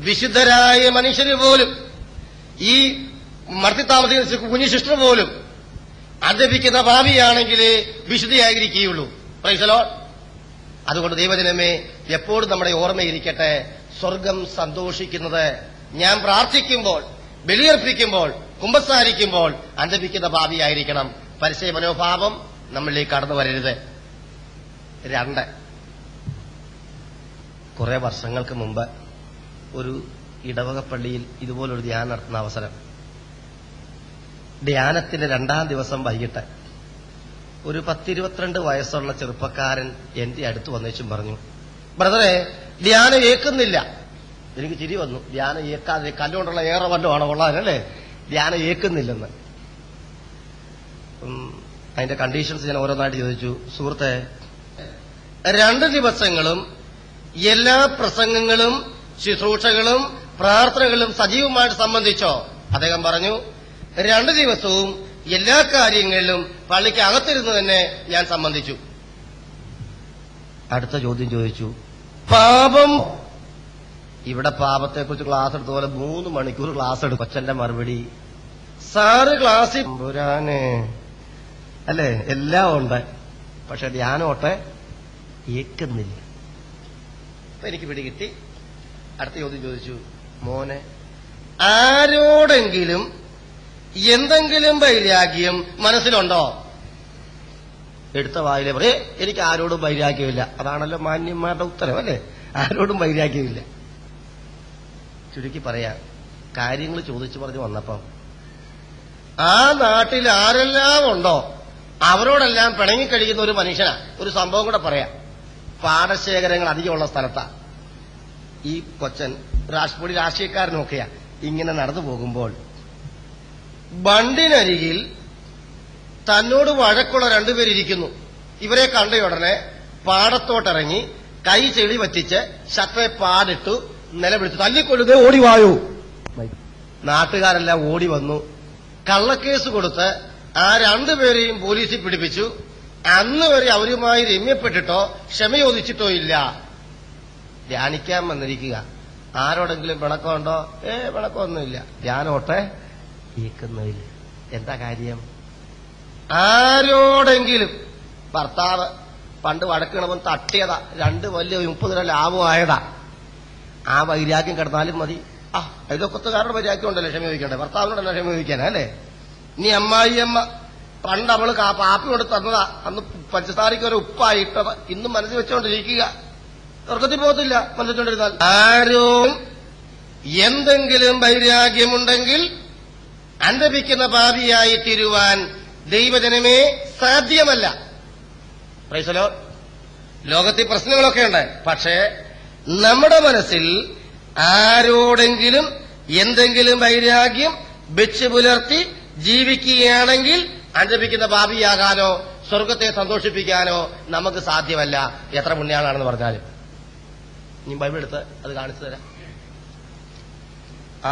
വിശുദ്ധരായ മനുഷ്യര് പോലും, ഈ മർത്തി താമസിക്കുന്ന കുഞ്ഞു സിസ്റ്റർ പോലും അധ്യപിക്കുന്ന ഭാവിയാണെങ്കിലേ വിശുദ്ധിയായിരിക്കുകയുള്ളൂ. Praise the lord. അതുകൊണ്ട് ദൈവജനമേ, എപ്പോഴും നമ്മുടെ ഓർമ്മയിരിക്കട്ടെ, സ്വർഗം സന്തോഷിക്കുന്നത് ഞാൻ പ്രാർത്ഥിക്കുമ്പോൾ, ബലിയർപ്പിക്കുമ്പോൾ, കുമ്പസാരിക്കുമ്പോൾ അധ്യപിക്കുന്ന ഭാവിയായിരിക്കണം. പരിചയ മനോഭാവം നമ്മളിലേക്ക് കടന്നു വരരുത്. 2, കുറെ വർഷങ്ങൾക്ക് മുമ്പ് ഒരു ഇടവക പള്ളിയിൽ ഇതുപോലൊരു ധ്യാനം നടത്തുന്ന അവസരം. ധ്യാനത്തിന്റെ 2ാം ദിവസം വൈകിട്ട് ഒരു 10-22 വയസ്സുള്ള ചെറുപ്പക്കാരൻ എന്റെ അടുത്ത് വന്നേച്ചും പറഞ്ഞു, ബ്രദറെ, ധ്യാനം ഏക്കുന്നില്ല. എനിക്ക് ചിരി വന്നു. ധ്യാനം ഏക്കാതെ കല്ലുകൊണ്ടുള്ള ഏറെ വല്ലതുമാണോ കൊള്ളാനല്ലേ? ധ്യാനം ഏക്കുന്നില്ലെന്ന്. അതിന്റെ കണ്ടീഷൻസ് ഞാൻ ഓരോന്നായിട്ട് ചോദിച്ചു. സുഹൃത്തെ, 2 ദിവസങ്ങളും എല്ലാ പ്രസംഗങ്ങളും ശുശ്രൂഷകളും പ്രാർത്ഥനകളും സജീവമായിട്ട് സംബന്ധിച്ചോ? അദ്ദേഹം പറഞ്ഞു, 2 ദിവസവും എല്ലാ കാര്യങ്ങളിലും പള്ളിക്ക് അകത്തിരുന്ന് തന്നെ ഞാൻ സംബന്ധിച്ചു. അടുത്ത ചോദ്യം ചോദിച്ചു, പാപം? ഇവിടെ പാപത്തെക്കുറിച്ച് ക്ലാസ് എടുത്ത പോലെ 3 മണിക്കൂർ ക്ലാസ് എടുക്കും. കൊച്ചന്റെ മറുപടി, സാറ് ക്ലാസ്സിൽ പുരാനെ അല്ലേ, എല്ലാം ഉണ്ട്, പക്ഷെ ധ്യാനോട്ടെ ഏക്കുന്നില്ല. എനിക്ക് പിടികിട്ടി. അടുത്ത ചോദ്യം ചോദിച്ചു, മോനെ, ആരോടെങ്കിലും എന്തെങ്കിലും വൈരാഗ്യം മനസ്സിലുണ്ടോ? എടുത്ത വായിലെ പറയേ, എനിക്ക് ആരോടും വൈരാഗ്യമില്ല. അതാണല്ലോ മാന്യന്മാരുടെ ഉത്തരം അല്ലേ? ആരോടും വൈരാഗ്യമില്ല. ചുരുക്കി പറയാം, കാര്യങ്ങൾ ചോദിച്ചു പറഞ്ഞു വന്നപ്പം ആ നാട്ടിൽ ആരെല്ലാം ഉണ്ടോ അവരോടെല്ലാം പിണങ്ങിക്കഴിയുന്ന ഒരു മനുഷ്യനാ. ഒരു സംഭവം കൂടെ പറയാം. പാടശേഖരങ്ങൾ അധികമുള്ള സ്ഥലത്താ ഈ കൊച്ചൻ. പൊടി രാഷ്ട്രീയക്കാരനൊക്കെയാ. ഇങ്ങനെ നടന്നു പോകുമ്പോൾ ബണ്ടിനരികിൽ തന്നോട് വഴക്കുള്ള 2 പേരിയ്ക്കുന്നു. ഇവരെ കണ്ടയുടനെ പാടത്തോട്ടിറങ്ങി കൈ ചെളി വറ്റിച്ച് ഷർട്ടെ പാടിട്ടു നിലവിളിച്ചു, തല്ലിക്കൊല്ലുന്നേ, ഓടിവായോ. നാട്ടുകാരെല്ലാം ഓടി വന്നു. കള്ളക്കേസ് കൊടുത്ത് ആ 2 പേരെയും പോലീസിൽ പിടിപ്പിച്ചു. അന്ന് വരെ അവരുമായി രമ്യപ്പെട്ടിട്ടോ ക്ഷമ ചോദിച്ചിട്ടോ ഇല്ല. ധ്യാനിക്കാൻ വന്നിരിക്കുക. ആരോടെങ്കിലും പിണക്കമുണ്ടോ? പിണക്കമൊന്നുമില്ല. ധ്യാനോട്ടെ കേൾക്കുന്നില്ല. എന്താ കാര്യം? ആരോടെങ്കിലും ഭർത്താവ് പണ്ട് വഴക്കണവൻ തട്ടിയതാ, 2 വലിയ 30 രൂപ ലാഭമായതാ. ആ വൈരാഗ്യം കിടന്നാലും മതി. അയൽവക്കത്തുകാരുടെ വൈരാഗ്യം ഉണ്ടല്ലോ ക്ഷമ ചോദിക്കണ്ടേ? ഭർത്താവിനോടല്ല ക്ഷമ ചോദിക്കാനാ അല്ലേ? ഇനി അമ്മായിയമ്മ പണ്ട് അവള് പാപ്പി കൊണ്ട് തന്നതാ, അന്ന് പഞ്ചസാരയ്ക്ക് ഒരു ഉപ്പായിട്ടത് ഇന്നും മനസ്സിൽ വെച്ചുകൊണ്ടിരിക്കുക. സ്വർഗത്തിൽ പോകത്തില്ല മനസ്സിച്ചുകൊണ്ടിരുന്നാൽ. ആരും എന്തെങ്കിലും വൈരാഗ്യമുണ്ടെങ്കിൽ അന്തപിക്കുന്ന പാപിയായി തീരുവാൻ ദൈവജനമേ സാധ്യമല്ല. Price the Lord. ലോകത്തിൽ പ്രശ്നങ്ങളൊക്കെ ഉണ്ട്, പക്ഷേ നമ്മുടെ മനസ്സിൽ ആരോടെങ്കിലും എന്തെങ്കിലും വൈരാഗ്യം വെച്ച് പുലർത്തി ജീവിക്കുകയാണെങ്കിൽ അന്തപിക്കുന്ന പാപിയാകാനോ സ്വർഗത്തെ സന്തോഷിപ്പിക്കാനോ നമുക്ക് സാധ്യമല്ല. എത്ര പുണ്യാളാണെന്ന് പറഞ്ഞാലും. ഇനി ബൈബിൾ എടുത്ത് അത് കാണിച്ചു തരാം.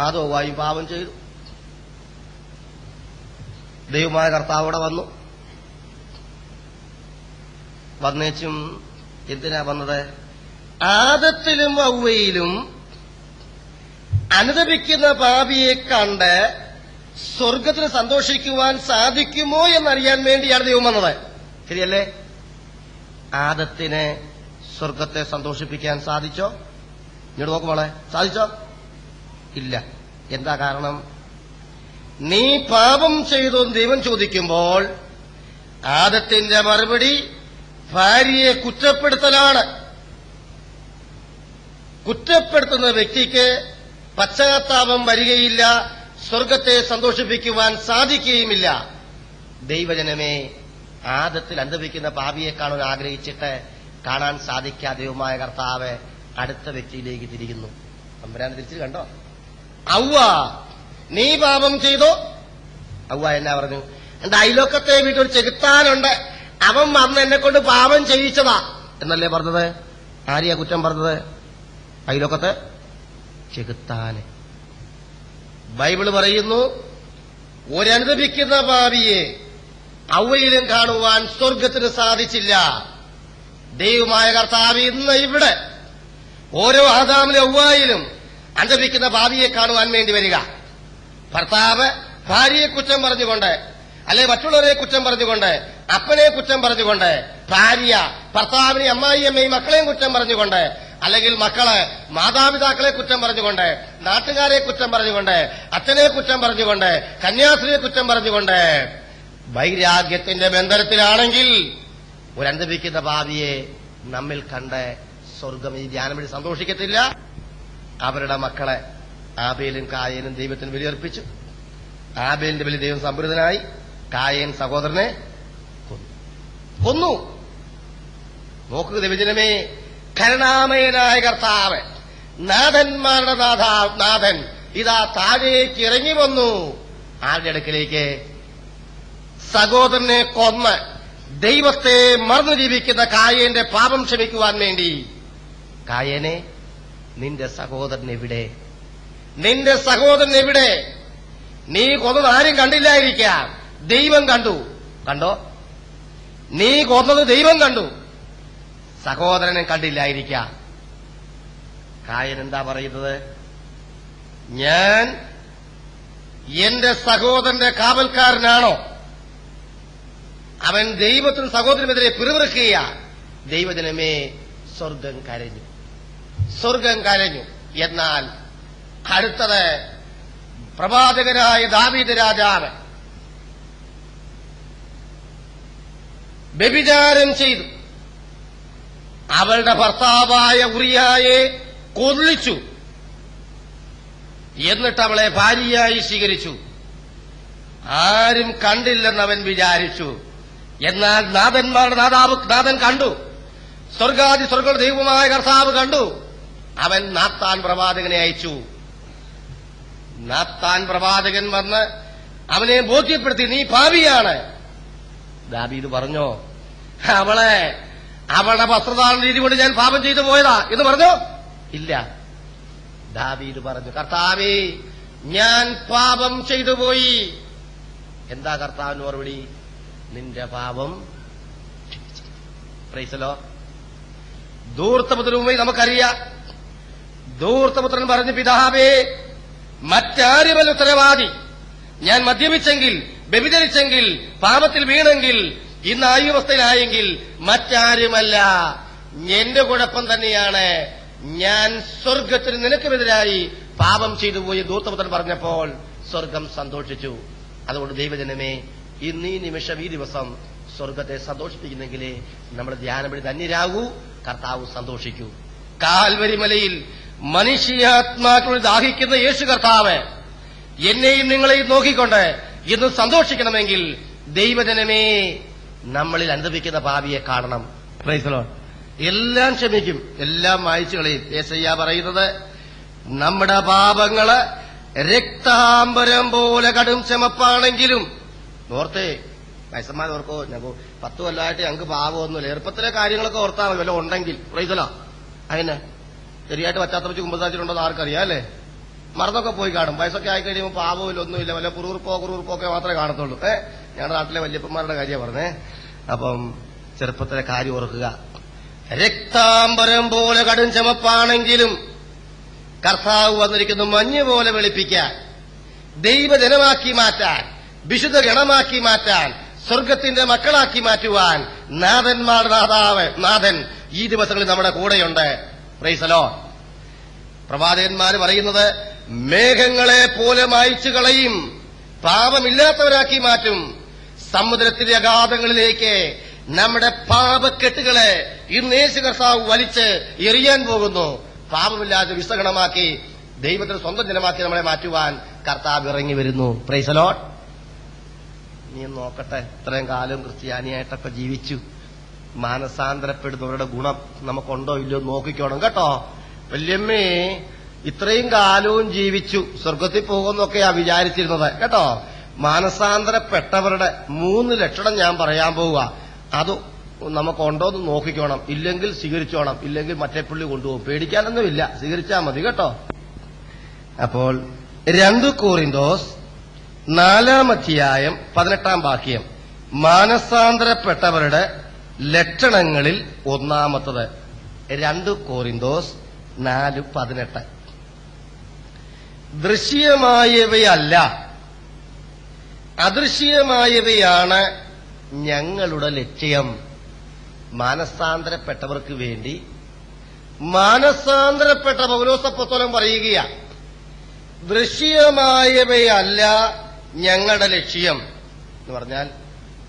ആദോവായും പാപം ചെയ്തു. ദൈവമായ കർത്താവോടെ വന്നു. വന്നേച്ചും എന്തിനാ വന്നത്? ആദത്തിലും ഹവ്വയിലും അനുദപിക്കുന്ന പാപിയെ കണ്ട് സ്വർഗത്തിന് സന്തോഷിക്കുവാൻ സാധിക്കുമോ എന്നറിയാൻ വേണ്ടിയാണ് ദൈവം വന്നത്. ശരിയല്ലേ? ആദത്തിനെ സ്വർഗത്തെ സന്തോഷിപ്പിക്കാൻ സാധിച്ചോ? ഇങ്ങോട്ട് നോക്കുമോളെ, സാധിച്ചോ? ഇല്ല. എന്താ കാരണം? നീ പാപം ചെയ്തു ദൈവം ചോദിക്കുമ്പോൾ ആദത്തിന്റെ മറുപടി ഭാര്യയെ കുറ്റപ്പെടുത്തലാണ്. കുറ്റപ്പെടുത്തുന്ന വ്യക്തിക്ക് പശ്ചാത്താപം വരികയില്ല, സ്വർഗത്തെ സന്തോഷിപ്പിക്കുവാൻ സാധിക്കുകയുമില്ല. ദൈവജനമേ, ആദത്തിൽ അനുദപിക്കുന്ന പാപിയെ കാണാൻ ആഗ്രഹിച്ചിട്ട് കാണാൻ സാധിക്കാതെയുമായ കർത്താവ് അടുത്ത വ്യക്തിയിലേക്ക് തിരിയുന്നു. തമ്പുരാൻ തിരിച്ചു കണ്ടോ? ഔവ്വ, നീ പാപം ചെയ്തോ? ഔവ്വ എന്നാ പറഞ്ഞു? എന്റെ അയലോക്കത്തെ വീട്ടിൽ ഒരു ചെകുത്താനുണ്ട്, അവൻ വന്ന് എന്നെ കൊണ്ട് പാപം ചെയ്യിച്ചതാ എന്നല്ലേ പറഞ്ഞത്? ആരെയാ കുറ്റം പറഞ്ഞത്? അയലോക്കത്തെ ചെകുത്താന്. ബൈബിള് പറയുന്നു, ഒരനുദപിക്കുന്ന പാപിയെ ഔവയിലും കാണുവാൻ സ്വർഗത്തിന് സാധിച്ചില്ല. ദൈവമായ കർത്താവ് ഇന്ന് ഇവിടെ ഓരോ ആദാമിലെ ഔവ്വായിലും അന്തപിക്കുന്ന ഭാവിയെ കാണുവാൻ വേണ്ടി വരിക. ഭർത്താവ് ഭാര്യയെ കുറ്റം പറഞ്ഞുകൊണ്ട്, അല്ലെ മറ്റുള്ളവരെ കുറ്റം പറഞ്ഞുകൊണ്ട്, അപ്പനെ കുറ്റം പറഞ്ഞുകൊണ്ട്, ഭാര്യ ഭർത്താവിനെ, അമ്മായിയമ്മയും മക്കളെയും കുറ്റം പറഞ്ഞുകൊണ്ട്, അല്ലെങ്കിൽ മക്കള് മാതാപിതാക്കളെ കുറ്റം പറഞ്ഞുകൊണ്ട്, നാട്ടുകാരെ കുറ്റം പറഞ്ഞുകൊണ്ട്, അച്ഛനെ കുറ്റം പറഞ്ഞുകൊണ്ട്, കന്യാസ്ത്രീയെ കുറ്റം പറഞ്ഞുകൊണ്ട് വൈരാഗ്യത്തിന്റെ ബന്ധനത്തിലാണെങ്കിൽ ഒരന്തപിക്കുന്ന ഭാവിയെ നമ്മിൽ കണ്ട് സ്വർഗം ഈ ധ്യാനം വഴി സന്തോഷിക്കത്തില്ല. അവരുടെ മക്കളെ ആബേലും കായേനും ദൈവത്തിന് ബലിയർപ്പിച്ചു. ആബേലിന്റെ ബലി ദൈവം സംപ്രീതനായി. കായേൻ സഹോദരനെ കൊന്നു. നോക്കുക ദൈവജനമേ, കരുണാമയനായ കർത്താവ്, നാഥന്മാരുടെ നാഥൻ ഇതാ താഴേക്ക് ഇറങ്ങി വന്നു. ആരുടെ അടുക്കിലേക്ക്? സഹോദരനെ കൊന്ന് ദൈവത്തെ മറന്നു ജീവിക്കുന്ന കായേന്റെ പാപം ക്ഷമിക്കുവാൻ വേണ്ടി. കായേനെ, നിന്റെ സഹോദരൻ എവിടെ? നിന്റെ സഹോദരൻ എവിടെ? നീ കൊന്നത് ആരും കണ്ടില്ലായിരിക്കാം, ദൈവം കണ്ടു. കണ്ടോ? നീ കൊന്നത് ദൈവം കണ്ടു, സഹോദരനെ കണ്ടില്ലായിരിക്കാം. കായൻ എന്താ പറയുന്നത്? ഞാൻ എന്റെ സഹോദരന്റെ കാവൽക്കാരനാണോ? അവൻ ദൈവത്തിന് സഹോദരനെതിരെ പിറുപിറുക്കുക. ദൈവജനമേ, സ്വർഗം കരഞ്ഞു, സ്വർഗം കരഞ്ഞു. എന്നാൽ അടുത്തത് പ്രവാചകനായ ദാവീദ് രാജാവ് വ്യഭിചാരം ചെയ്തു. അവളുടെ ഭർത്താവായ ഉറിയായെ കൊല്ലിച്ചു. എന്നിട്ട് അവളെ ഭാര്യയായി സ്വീകരിച്ചു. ആരും കണ്ടില്ലെന്ന് അവൻ വിചാരിച്ചു. എന്നാൽ നാഥന്മാരുടെ നാഥൻ കണ്ടു. സ്വർഗാദി സ്വർഗ ദൈവമായ കർത്താവ് കണ്ടു. അവൻ നാത്താൻ പ്രവാചകനെ അയച്ചു. നാത്താൻ പ്രവാചകൻ വന്ന് അവനെ ബോധ്യപ്പെടുത്തി, നീ പാപിയാണ്. ദാവീദ് പറഞ്ഞോ, അവളുടെ വസ്ത്രധാരണ രീതി കൊണ്ട് ഞാൻ പാപം ചെയ്തു പോയതാ എന്ന് പറഞ്ഞോ? ഇല്ല. ദാവീദ് പറഞ്ഞു, കർത്താവേ, ഞാൻ പാപം ചെയ്തു പോയി. എന്താ കർത്താവിന് മറുപടി? നിന്റെ പാപം. പ്രൈസലോ. ധൂർത്തപുത്രനുമായി നമുക്കറിയാം. ധൂർത്തപുത്രൻ പറഞ്ഞു, പിതാവേ, മറ്റാരുമല്ല ഉത്തരവാദി. ഞാൻ മദ്യപിച്ചെങ്കിൽ, വ്യഭിചരിച്ചെങ്കിൽ, പാപത്തിൽ വീണെങ്കിൽ, ഇന്ന് ആയുവസ്ഥയിലായെങ്കിൽ മറ്റാരുമല്ല, എന്റെ കുഴപ്പം തന്നെയാണ്. ഞാൻ സ്വർഗത്തിന് നിനക്കുമെതിരായി പാപം ചെയ്തു പോയി ധൂർത്തപുത്രൻ പറഞ്ഞപ്പോൾ സ്വർഗം സന്തോഷിച്ചു. അതുകൊണ്ട് ദൈവജനമേ, ഇന്ന് ഈ നിമിഷം, ഈ ദിവസം സ്വർഗത്തെ സന്തോഷിപ്പിക്കുന്നെങ്കിലേ നമ്മൾ ധ്യാനം വഴി ധന്യരാകൂ, കർത്താവ് സന്തോഷിക്കൂ. കാൽവരി മലയിൽ മനുഷ്യാത്മാക്കൾ ദാഹിക്കുന്ന യേശു കർത്താവ് എന്നെയും നിങ്ങളെയും നോക്കിക്കൊണ്ട് ഇന്ന് സന്തോഷിക്കണമെങ്കിൽ ദൈവജനമേ, നമ്മളിൽ അനുഭവിക്കുന്ന ഭാവിയെ കാണണം. Price the Lord. എല്ലാം ക്ഷമിക്കും, എല്ലാം മായ്ച്ചു കളയും. യേശയ്യ പറയുന്നത്, നമ്മുടെ പാപങ്ങള് രക്താംബരം പോലെ കടും ചുമപ്പാണെങ്കിലും. ഓർത്തേ, വയസ്സന്മാർ ഓർക്കോ, ഞങ്ങൾക്ക് 10 കൊല്ലമായിട്ട് ഞങ്ങൾക്ക് പാപമൊന്നുമില്ല. എളുപ്പത്തിലെ കാര്യങ്ങളൊക്കെ ഓർത്താൽ മതി, വല്ല ഉണ്ടെങ്കിൽ. പ്രൈസലോ. അതിന് ശരിയായിട്ട് പറ്റാത്ത വെച്ച് കുമ്പസാരിച്ചിട്ടുണ്ടോ ആർക്കറിയാം, അല്ലേ? മറന്നൊക്കെ പോയി കാണും. വയസ്സൊക്കെ ആയിക്കഴിയുമ്പോൾ പാപമില്ല, ഒന്നുമില്ല, വല്ല കുറുകുറുപ്പോ ഒക്കെ മാത്രമേ കാണത്തുള്ളൂ. ഞങ്ങളുടെ നാട്ടിലെ വല്യപ്പന്മാരുടെ കാര്യമാണ് പറഞ്ഞേ. അപ്പം ചെറുപ്പത്തിലെ കാര്യം ഓർക്കുക. രക്താംബരം പോലെ കടും ചുമപ്പാണെങ്കിലും കർത്താവ് വന്നിരിക്കുന്നു മഞ്ഞ് പോലെ വെളുപ്പിക്കാൻ, ദൈവജനമാക്കി മാറ്റാൻ, വിശുദ്ധ ഗണമാക്കി മാറ്റാൻ, സ്വർഗത്തിന്റെ മക്കളാക്കി മാറ്റുവാൻ നാഥന്മാരുടെ നാഥൻ ഈ ദിവസങ്ങളിൽ നമ്മുടെ കൂടെയുണ്ട്. Price the Lord. പ്രവാചകന്മാര് പറയുന്നത്, മേഘങ്ങളെ പോലെ മായ്ച്ചു കളയും, പാപമില്ലാത്തവരാക്കി മാറ്റും. സമുദ്രത്തിന്റെ അഗാധങ്ങളിലേക്ക് നമ്മുടെ പാപക്കെട്ടുകളെ ഇന്ന് യേശു കർത്താവ് വലിച്ച് എറിയാൻ പോകുന്നു. പാപമില്ലാതെ വിശുദ്ധഗണമാക്കി ദൈവത്തിന് സ്വന്തം ജനമാക്കി നമ്മളെ മാറ്റുവാൻ കർത്താവ് ഇറങ്ങി വരുന്നു. Price the Lord. നീ നോക്കട്ടെ, ഇത്രയും കാലം ക്രിസ്ത്യാനിയായിട്ടൊക്കെ ജീവിച്ചു, മാനസാന്തരപ്പെടുന്നവരുടെ ഗുണം നമുക്കുണ്ടോ ഇല്ലയോ നോക്കിക്കോണം കേട്ടോ. വല്യമ്മേ, ഇത്രയും കാലവും ജീവിച്ചു, സ്വർഗത്തിൽ പോകുന്നൊക്കെയാ വിചാരിച്ചിരുന്നത് കേട്ടോ. മാനസാന്തരപ്പെട്ടവരുടെ 3 ലക്ഷണം ഞാൻ പറയാൻ പോവുക. അത് നമുക്കുണ്ടോന്ന് നോക്കിക്കോണം. ഇല്ലെങ്കിൽ സ്വീകരിച്ചോണം, ഇല്ലെങ്കിൽ മറ്റേ പുള്ളി കൊണ്ടുപോകും. പേടിക്കാനൊന്നുമില്ല, സ്വീകരിച്ചാൽ മതി കേട്ടോ. അപ്പോൾ 2 കൊരിന്തോസ് 4:18 മാനസാന്തരപ്പെട്ടവരുടെ ലക്ഷണങ്ങളിൽ ഒന്നാമത്തത്. 2 കൊരിന്തോസ് 4:18. ദൃശ്യമായവയല്ല, അദൃശ്യമായവയാണ് ഞങ്ങളുടെ ലക്ഷ്യം. മാനസാന്തരപ്പെട്ടവർക്ക് വേണ്ടി മാനസാന്തരപ്പെട്ട പൗലോസപ്പോസ്തലൻ പറയുകയാ, ദൃശ്യമായവയല്ല ഞങ്ങളുടെ ലക്ഷ്യം എന്ന് പറഞ്ഞാൽ,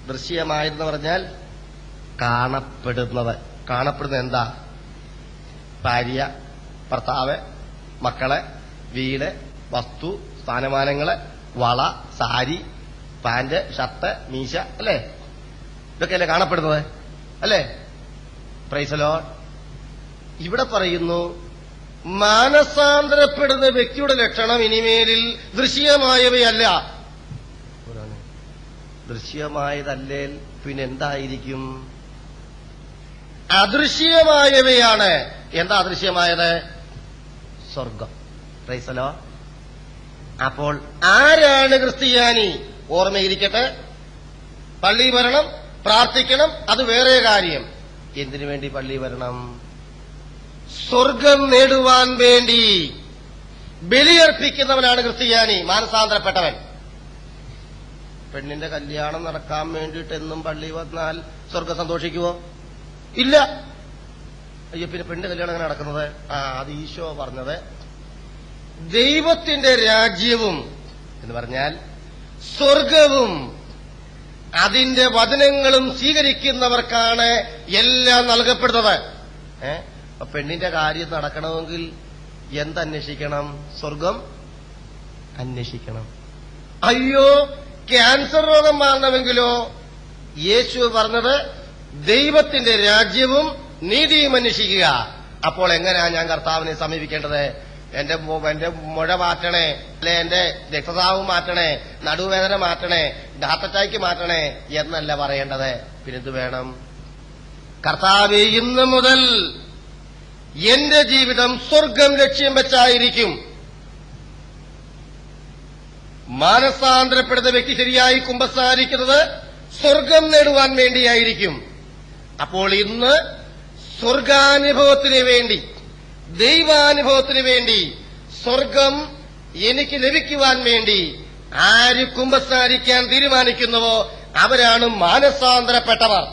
ദൃശ്യമായതെന്ന് പറഞ്ഞാൽ കാണപ്പെടുന്നത്. കാണപ്പെടുന്നത് എന്താ? ഭാര്യ, ഭർത്താവ്, മക്കളെ, വീട്, വസ്തു, സ്ഥാനമാനങ്ങള്, വള, സാരി, പാന്റ്, ഷർട്ട്, മീശ, അല്ലേ? ഇതൊക്കെയല്ലേ കാണപ്പെടുന്നത്, അല്ലേ? Price the Lord. ഇവിടെ പറയുന്നു, മാനസാന്തരപ്പെടുന്ന വ്യക്തിയുടെ ലക്ഷണം ഇനിമേലിൽ ദൃശ്യമായവയല്ല. ദൃശ്യമായതല്ലേ പിന്നെന്തായിരിക്കും? അദൃശ്യമായവയാണ്. എന്താ അദൃശ്യമായത്? സ്വർഗം. Price the Lord. അപ്പോൾ ആരാണ് ക്രിസ്ത്യാനി? ഓർമ്മയിരിക്കട്ടെ, പള്ളി വരണം, പ്രാർത്ഥിക്കണം, അത് വേറെ കാര്യം. എന്തിനു വേണ്ടി പള്ളി വരണം? സ്വർഗം നേടുവാൻ വേണ്ടി ബലിയർപ്പിക്കുന്നവനാണ് ക്രിസ്ത്യാനി, മാനസാന്തരപ്പെട്ടവൻ. പെണ്ണിന്റെ കല്യാണം നടക്കാൻ വേണ്ടിയിട്ട് എന്നും പള്ളി വന്നാൽ സ്വർഗം സന്തോഷിക്കുവോ? ഇല്ല. അയ്യോ, പിന്നെ പെണ്ണിന്റെ കല്യാണം എങ്ങനെ നടക്കുന്നത്? അത് ഈശോ പറഞ്ഞത്, ദൈവത്തിന്റെ രാജ്യവും എന്ന് പറഞ്ഞാൽ സ്വർഗവും അതിന്റെ വചനങ്ങളും സ്വീകരിക്കുന്നവർക്കാണ് എല്ലാം നൽകപ്പെടുന്നത്. അപ്പൊ പെണ്ണിന്റെ കാര്യം നടക്കണമെങ്കിൽ എന്തന്വേഷിക്കണം? സ്വർഗം അന്വേഷിക്കണം. അയ്യോ, ക്യാൻസർ രോഗം മാറണമെങ്കിലോ? യേശു പറഞ്ഞത് ദൈവത്തിന്റെ രാജ്യവും നീതിയും അന്വേഷിക്കുക. അപ്പോൾ എങ്ങനെയാ ഞാൻ കർത്താവിനെ സമീപിക്കേണ്ടത്? എന്റെ മുഴ മാറ്റണേ, അല്ലെ എന്റെ രക്തസ്രാവം മാറ്റണേ, നടുവേദന മാറ്റണേ, ഹാർട്ട് അറ്റാക്ക് മാറ്റണേ എന്നല്ല പറയേണ്ടത്. പിന്നെന്ത് വേണം? കർത്താവേ, ഇന്ന് മുതൽ എന്റെ ജീവിതം സ്വർഗം ലക്ഷ്യം വെച്ചായിരിക്കും. മാനസാന്തരപ്പെടുന്ന വ്യക്തി ശരിയായി കുമ്പസാരിക്കുന്നത് സ്വർഗം നേടുവാൻ വേണ്ടിയായിരിക്കും. അപ്പോൾ ഇന്ന് സ്വർഗാനുഭവത്തിന് വേണ്ടി, ദൈവാനുഭവത്തിന് വേണ്ടി, സ്വർഗം എനിക്ക് ലഭിക്കുവാൻ വേണ്ടി ആര് കുമ്പസാരിക്കാൻ തീരുമാനിക്കുന്നുവോ അവരാണ് മാനസാന്തരപ്പെട്ടവർ.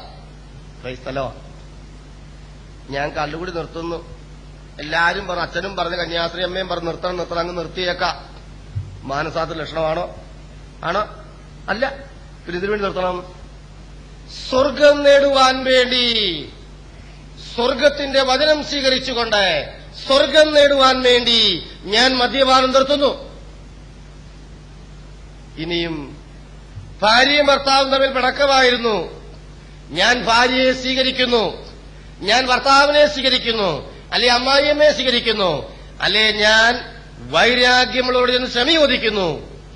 Price the Lord. ഞാൻ കല്ലുകൂടി നിർത്തുന്നു. എല്ലാരും പറഞ്ഞു, അച്ഛനും പറഞ്ഞു, കന്യാസ്ത്രീ അമ്മയും പറഞ്ഞു നിർത്തണം, അങ്ങ് നിർത്തിയേക്കാം. മാനസാന്തര ലക്ഷണമാണോ? ആണോ? അല്ല. പിന്നെ ഇതിനു വേണ്ടി നിർത്തണം? സ്വർഗം നേടുവാൻ വേണ്ടി, സ്വർഗത്തിന്റെ വചനം സ്വീകരിച്ചുകൊണ്ട് സ്വർഗം നേടുവാൻ വേണ്ടി ഞാൻ മദ്യപാനം നിർത്തുന്നു. ഇനിയും ഭാര്യയും ഭർത്താവും തമ്മിൽ പിണക്കമായിരുന്നു, ഞാൻ ഭാര്യയെ സ്വീകരിക്കുന്നു, ഞാൻ ഭർത്താവിനെ സ്വീകരിക്കുന്നു, അല്ലെ അമ്മായിയമ്മയെ സ്വീകരിക്കുന്നു, അല്ലെ ഞാൻ വൈരാഗ്യമുള്ളവരോട് ചെന്ന് ക്ഷമ ചോദിക്കുന്നു.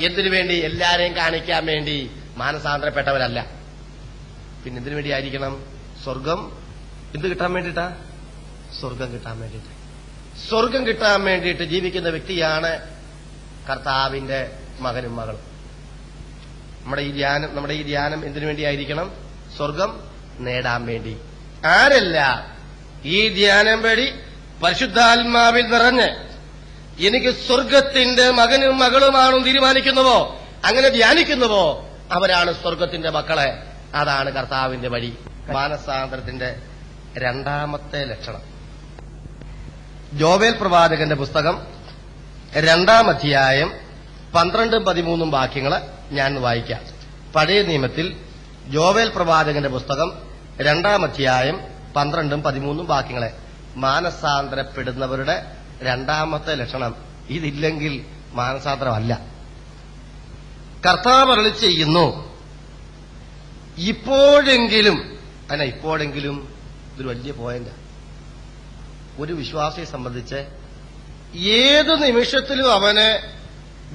എന്തിനു വേണ്ടി? എല്ലാരെയും കാണിക്കാൻ വേണ്ടി. മാനസാന്തരപ്പെട്ടവരല്ല. പിന്നെ എന്തിനു വേണ്ടിയായിരിക്കണം? സ്വർഗം എന്ത് കിട്ടാൻ വേണ്ടിയിട്ടാ? സ്വർഗം കിട്ടാൻ വേണ്ടിയിട്ട്. സ്വർഗം കിട്ടാൻ വേണ്ടിയിട്ട് ജീവിക്കുന്ന വ്യക്തിയാണ് കർത്താവിന്റെ മകനും മകളും. നമ്മുടെ ഈ ധ്യാനം എന്തിനു വേണ്ടിയായിരിക്കണം? സ്വർഗം നേടാൻ വേണ്ടി. ആരല്ല ഈ ധ്യാനം വഴി പരിശുദ്ധാത്മാവിൽ നിറഞ്ഞ് എനിക്ക് സ്വർഗത്തിന്റെ മകനും മകളുമാണെന്ന് തീരുമാനിക്കുന്നുവോ, അങ്ങനെ ധ്യാനിക്കുന്നുവോ, അവരാണ് സ്വർഗത്തിന്റെ മക്കളെ. അതാണ് കർത്താവിന്റെ വഴി. മാനസാന്തരത്തിന്റെ രണ്ടാമത്തെ ലക്ഷണം. യോവേൽ പ്രവാചകന്റെ പുസ്തകം 2-ാം അധ്യായം 12-13 വാക്യങ്ങൾ ഞാൻ വായിക്കാം. പഴയ നിയമത്തിൽ യോവേൽ പ്രവാചകന്റെ പുസ്തകം 2-ാം അധ്യായം 12-13 വാക്യങ്ങളെ. മാനസാന്തരപ്പെടുന്നവരുടെ രണ്ടാമത്തെ ലക്ഷണം. ഇതില്ലെങ്കിൽ മാനസാന്തരമല്ല. കർത്താവ് അരുളി ചെയ്യുന്നു, ഇപ്പോഴെങ്കിലും. ഇപ്പോഴെങ്കിലും ഇതൊരു വലിയ പോയിന്റ്. ഒരു വിശ്വാസിയെ സംബന്ധിച്ച് ഏതു നിമിഷത്തിലും അവന്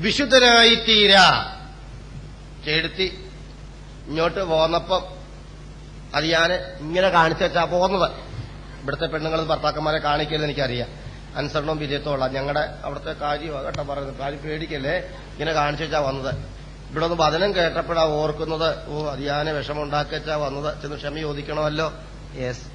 വിശുദ്ധനായിത്തീരാ. ചേടുത്തി ഇങ്ങോട്ട് പോന്നപ്പം അത് ഞാൻ ഇങ്ങനെ കാണിച്ചാ പോകുന്നത്. ഇവിടുത്തെ പെണ്ണുങ്ങൾ ഭർത്താക്കന്മാരെ കാണിക്കരുത് എനിക്കറിയാം. അനുസരണവും വിജയത്തോള ഞങ്ങളുടെ അവിടുത്തെ കാര്യം കേട്ടോ പറയുന്നത്. കാര്യം പേടിക്കല്ലേ, ഇങ്ങനെ കാണിച്ചാ വന്നത്. ഇവിടെ ഒന്ന് വചനം കേട്ടപ്പോഴാ ഓർക്കുന്നത്, അതിയാനെ വിഷമം ഉണ്ടാക്കിച്ചാ വന്നത്, ചെന്ന് ക്ഷമ ചോദിക്കണമല്ലോ. യെസ്,